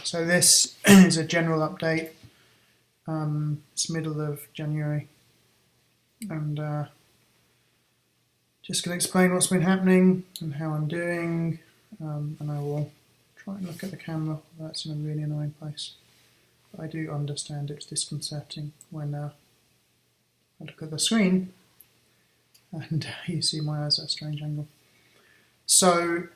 So this is a general update. It's middle of January, and just going to explain what's been happening and how I'm doing, and I will try and look at the camera. That's in a really annoying place. But I do understand it's disconcerting when I look at the screen and you see my eyes at a strange angle. So,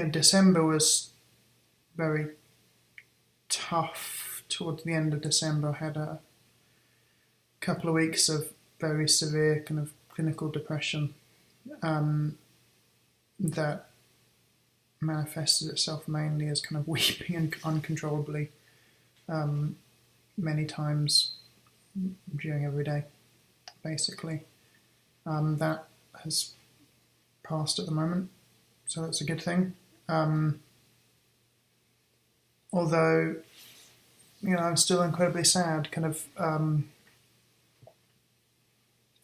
December was very tough. Towards the end of December, I had a couple of weeks of very severe kind of clinical depression that manifested itself mainly as kind of weeping uncontrollably many times during every day, basically. That has passed at the moment, so that's a good thing. Although, I'm still incredibly sad, kind of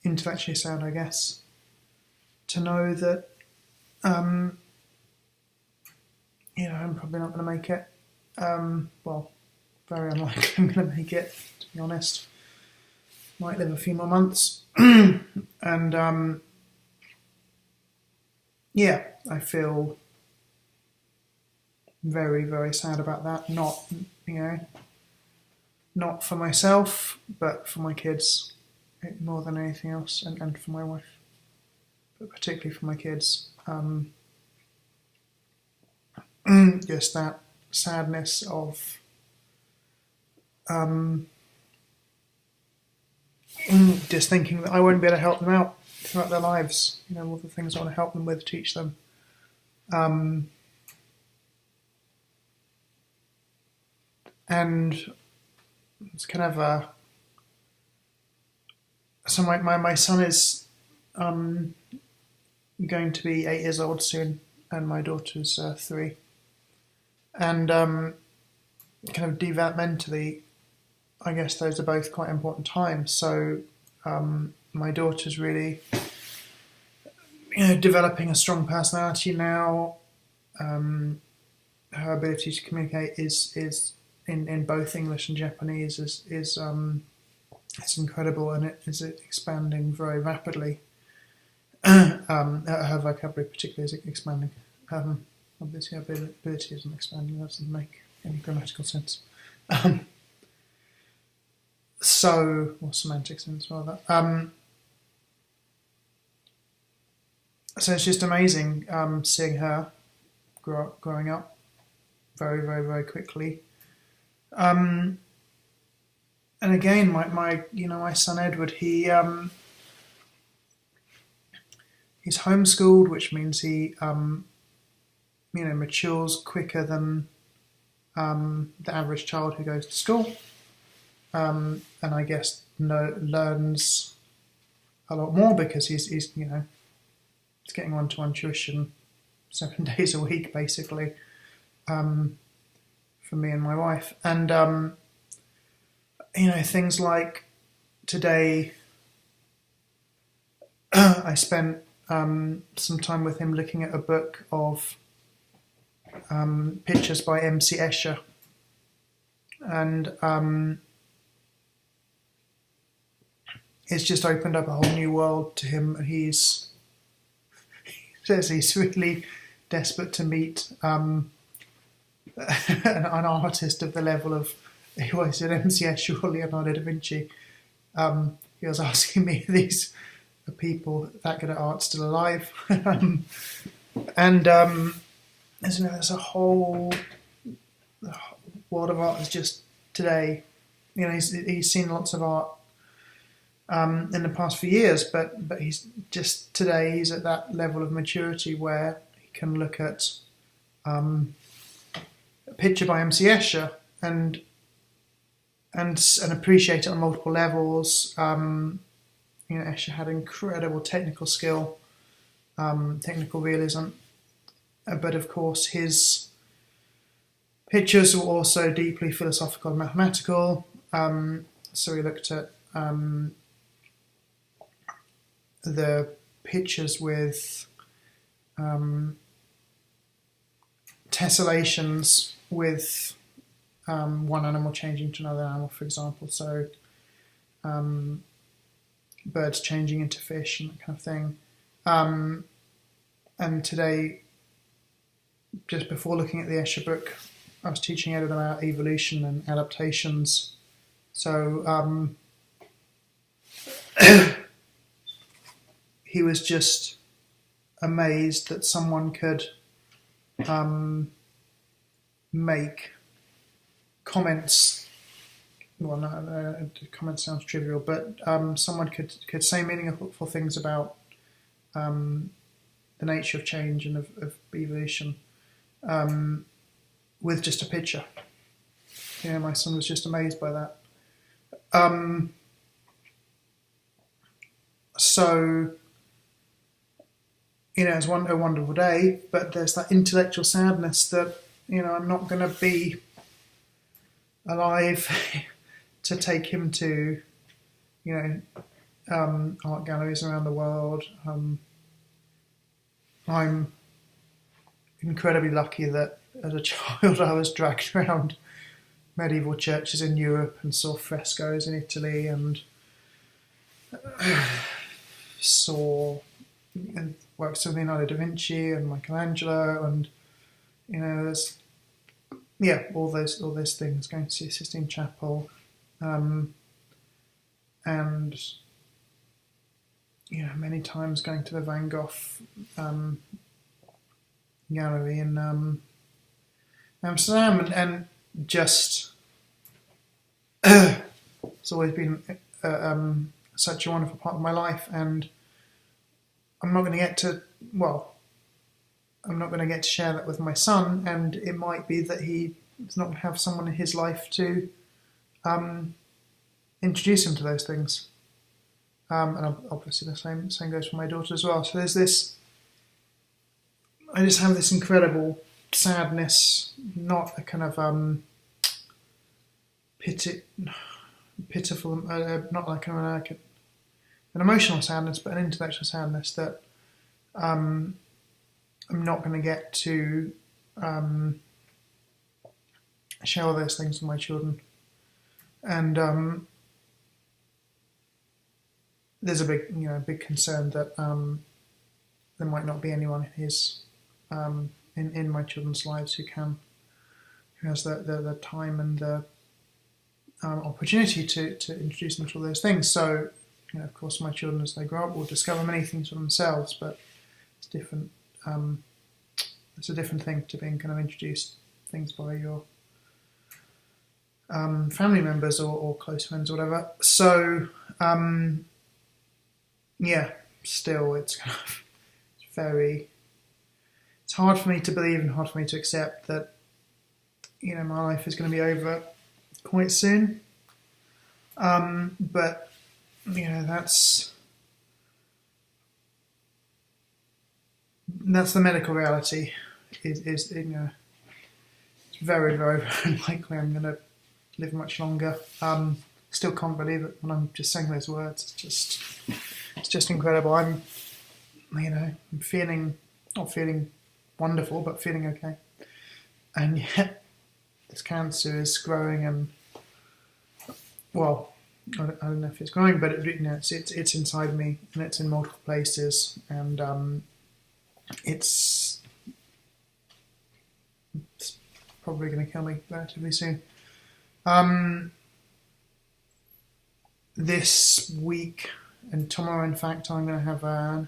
intellectually sad, I guess, to know that, I'm probably not going to make it. Very unlikely I'm going to make it, to be honest. Might live a few more months. And, I feel very, very sad about that. Not for myself, but for my kids more than anything else, and for my wife, but particularly for my kids. Just that sadness of just thinking that I won't be able to help them out throughout their lives. All the things I want to help them with, teach them. And it's kind of so my son is going to be 8 years old soon, and my daughter's 3. And kind of developmentally, I guess those are both quite important times. So my daughter's really, developing a strong personality now. Her ability to communicate is in both English and Japanese is it's incredible, and it is expanding very rapidly. Her vocabulary particularly is expanding. Obviously, her ability isn't expanding. That doesn't make any grammatical sense. Or semantic sense, rather. So it's just amazing seeing her growing up very, very, very quickly. And again, my son Edward, he's homeschooled, which means he matures quicker than the average child who goes to school, and I guess learns a lot more because he's getting one-to-one tuition 7 days a week, basically, for me and my wife. And things like today, I spent some time with him looking at a book of pictures by M.C. Escher, and it's just opened up a whole new world to him. He says he's really desperate to meet an artist of the level of, he said M.C. Escher or Leonardo da Vinci. He was asking me, are these people that good at art still alive? There's a whole world of art is just today. He's seen lots of art in the past few years, but he's just today. He's at that level of maturity where he can look at a picture by M.C. Escher and appreciate it on multiple levels. Escher had incredible technical skill, technical realism. But of course, his pictures were also deeply philosophical and mathematical. So we looked at the pictures with tessellations with one animal changing to another animal, for example. So birds changing into fish and that kind of thing. And today, just before looking at the Escher book, I was teaching Ed about evolution and adaptations. So he was just amazed that someone could make comments. Well, no, comment sounds trivial, but someone could say meaningful things about the nature of change and of evolution with just a picture. Yeah, my son was just amazed by that. So, it's a wonderful day, but there's that intellectual sadness that, I'm not going to be alive to take him to, art galleries around the world. I'm incredibly lucky that as a child I was dragged around medieval churches in Europe and saw frescoes in Italy and saw works of Leonardo da Vinci and Michelangelo and there's all those things, going to see Sistine Chapel and many times going to the Van Gogh gallery in Amsterdam and just it's always been such a wonderful part of my life, and I'm not going to get to share that with my son, and it might be that he's not going to have someone in his life to introduce him to those things. And obviously the same goes for my daughter as well. So there's this, I just have this incredible sadness, not a kind of pitiful, not like an emotional sadness, but an intellectual sadness that I'm not going to get to share all those things with my children. And there's a big concern that there might not be anyone in his in my children's lives who has the time and the opportunity to introduce them to all those things. So, of course, my children as they grow up will discover many things for themselves, but it's different. It's a different thing to being kind of introduced things by your family members or close friends or whatever. So, still it's kind of it's hard for me to believe and hard for me to accept that, my life is going to be over quite soon. But, that's the medical reality. It's very, very, very unlikely I'm going to live much longer. Still can't believe it when I'm just saying those words. It's just incredible. I'm not feeling wonderful, but feeling okay. And yet, this cancer is growing, and I don't know if it's growing, but it's inside me, and it's in multiple places, and it's probably going to kill me relatively soon. This week and tomorrow, in fact, I'm going to have an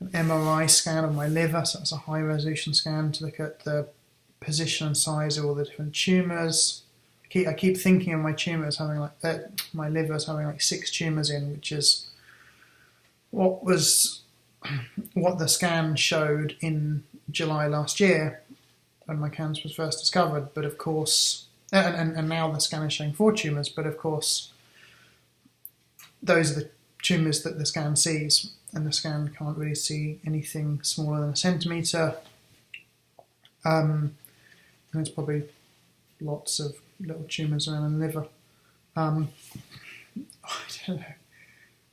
MRI scan of my liver, so that's a high resolution scan to look at the position and size of all the different tumours. I keep thinking of my tumours having my liver as having 6 tumours in, which is what the scan showed in July last year when my cancer was first discovered. But of course, and now the scan is showing 4 tumours, but of course, those are the tumours that the scan sees, and the scan can't really see anything smaller than a centimetre. And there's probably lots of little tumours around the liver. I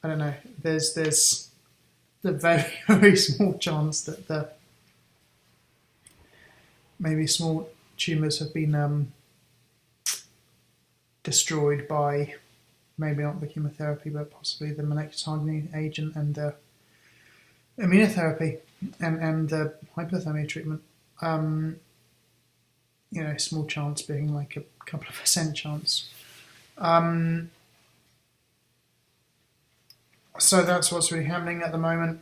don't know. There's the very, very small chance that the maybe small tumours have been destroyed by maybe not the chemotherapy, but possibly the molecular targeting agent and the immunotherapy and the hypothermia treatment. Small chance being like a couple of % chance. So that's what's really happening at the moment.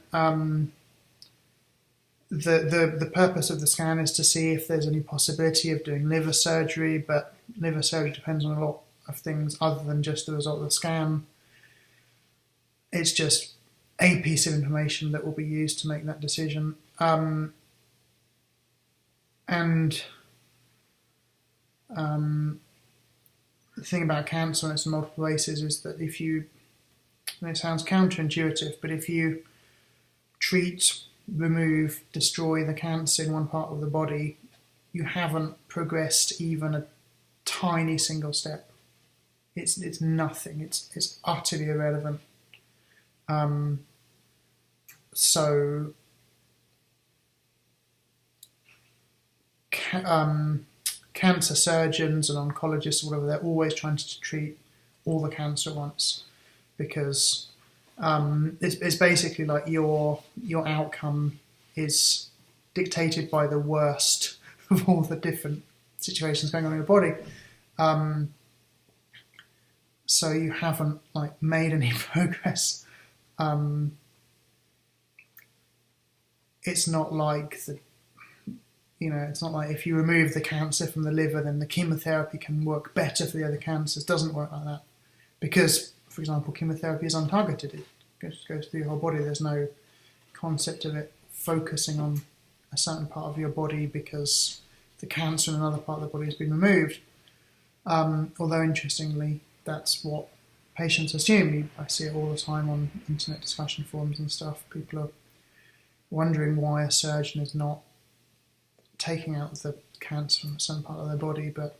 The purpose of the scan is to see if there's any possibility of doing liver surgery, but liver surgery depends on a lot of things other than just the result of the scan. It's just a piece of information that will be used to make that decision. The thing about cancer, and it's in multiple places, is that if you, and it sounds counterintuitive, but if you treat, remove, destroy the cancer in one part of the body, you haven't progressed even a tiny single step. It's nothing. It's utterly irrelevant. So cancer surgeons and oncologists, or whatever, they're always trying to treat all the cancer at once, because it's basically like your outcome is dictated by the worst of all the different situations going on in your body. So you haven't like made any progress. It's not like it's not like if you remove the cancer from the liver, then the chemotherapy can work better for the other cancers. It doesn't work like that, because, for example, chemotherapy is untargeted. It goes through your whole body. There's no concept of it focusing on a certain part of your body because the cancer in another part of the body has been removed. Although, interestingly, that's what patients assume. I see it all the time on internet discussion forums and stuff. People are wondering why a surgeon is not taking out the cancer from a certain part of their body, but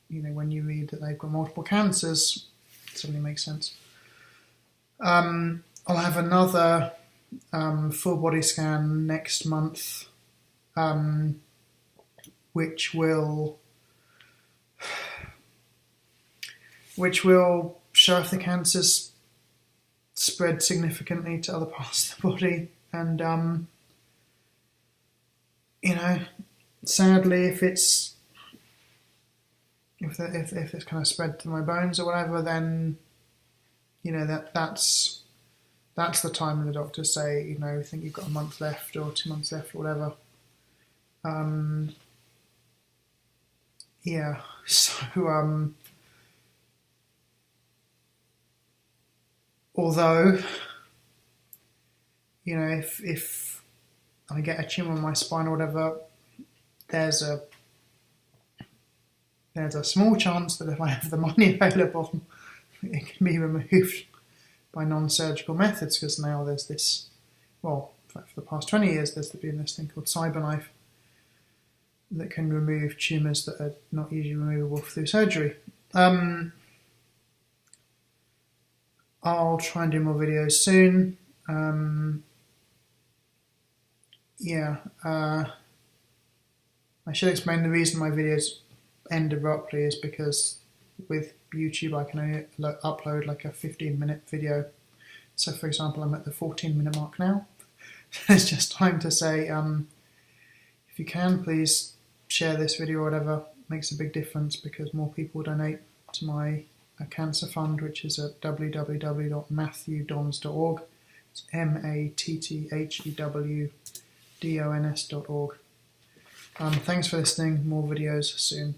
when you read that they've got multiple cancers, it suddenly makes sense. I'll have another full body scan next month, which will show if the cancer's spread significantly to other parts of the body, and sadly, if it's kind of spread to my bones or whatever, then that's the time when the doctors say, we think you've got a month left or 2 months left or whatever. So although if I get a tumour on my spine or whatever, there's a small chance that if I have the money available, it can be removed by non-surgical methods, because now there's this, for the past 20 years, there's been this thing called CyberKnife that can remove tumours that are not usually removable through surgery. I'll try and do more videos soon. I should explain the reason my videos end abruptly is because with YouTube I can only upload like a 15-minute video. So for example, I'm at the 14-minute mark now. It's just time to say, if you can, please share this video or whatever. It makes a big difference because more people donate to my cancer fund, which is at www.matthewdons.org. It's MATTHEWDONS.org. Thanks for listening. More videos soon.